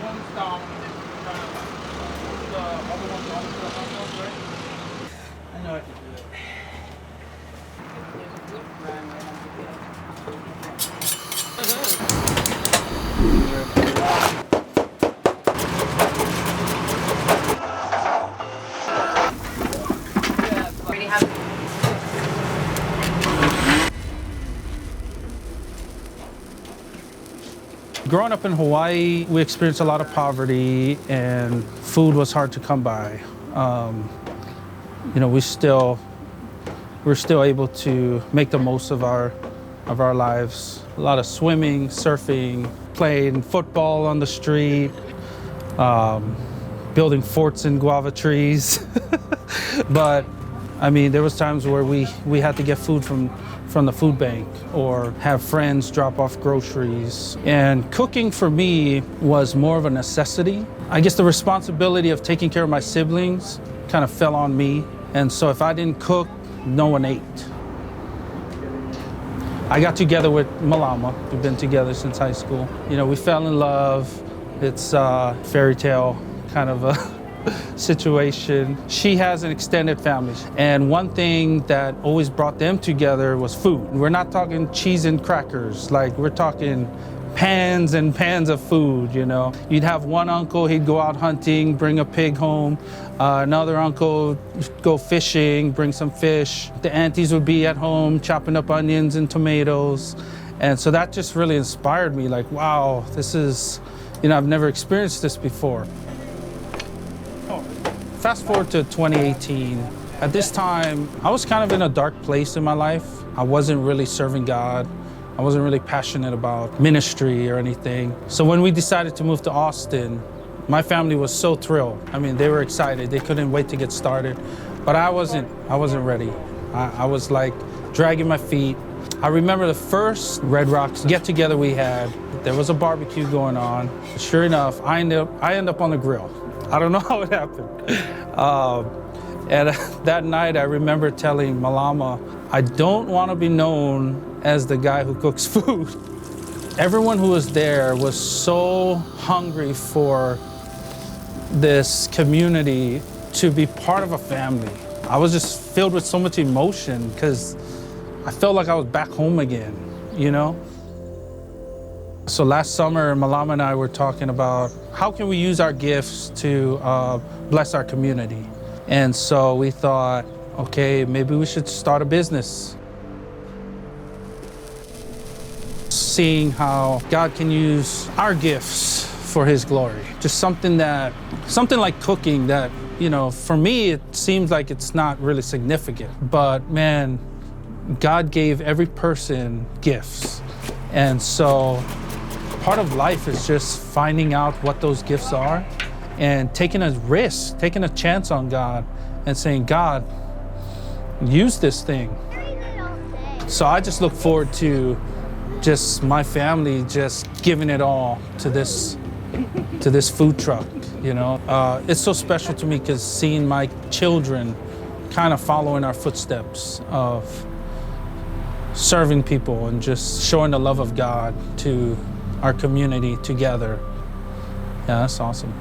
one's down, kind of, the other one's on to the hot ones, right? I know I can do it. There's a good brand right Already have. Growing up in Hawaii, we experienced a lot of poverty and food was hard to come by. You know, we're still able to make the most of our lives. A lot of swimming, surfing, playing football on the street, building forts in guava trees. But I mean, there was times where we had to get food from the food bank or have friends drop off groceries. And cooking for me was more of a necessity. I guess the responsibility of taking care of my siblings kind of fell on me. And so if I didn't cook, no one ate. I got together with Malama. We've been together since high school. You know, we fell in love. It's a fairy tale kind of a situation. She has an extended family, and one thing that always brought them together was food. We're not talking cheese and crackers, like we're talking pans and pans of food, you know. You'd have one uncle, he'd go out hunting, bring a pig home. Another uncle go fishing, bring some fish. The aunties would be at home chopping up onions and tomatoes. And so that just really inspired me, like, wow, this is, you know, I've never experienced this before. Fast forward to 2018. At this time, I was kind of in a dark place in my life. I wasn't really serving God. I wasn't really passionate about ministry or anything. So when we decided to move to Austin, my family was so thrilled. I mean, they were excited. They couldn't wait to get started. But I wasn't ready. I was like dragging my feet. I remember the first Red Rocks get-together we had. There was a barbecue going on. Sure enough, I end up on the grill. I don't know how it happened. And that night, I remember telling Malama, I don't want to be known as the guy who cooks food. Everyone who was there was so hungry for this community to be part of a family. I was just filled with so much emotion because I felt like I was back home again, you know? So last summer, Malama and I were talking about how can we use our gifts to bless our community. And so we thought, okay, maybe we should start a business. Seeing how God can use our gifts for His glory. Just something like cooking that, you know, for me, it seems like it's not really significant. But man, God gave every person gifts. And so part of life is just finding out what those gifts are and taking a risk, taking a chance on God and saying, God, use this thing. So I just look forward to just my family just giving it all to this food truck, you know. It's so special to me because seeing my children kind of following our footsteps of serving people and just showing the love of God to our community together. Yeah, that's awesome.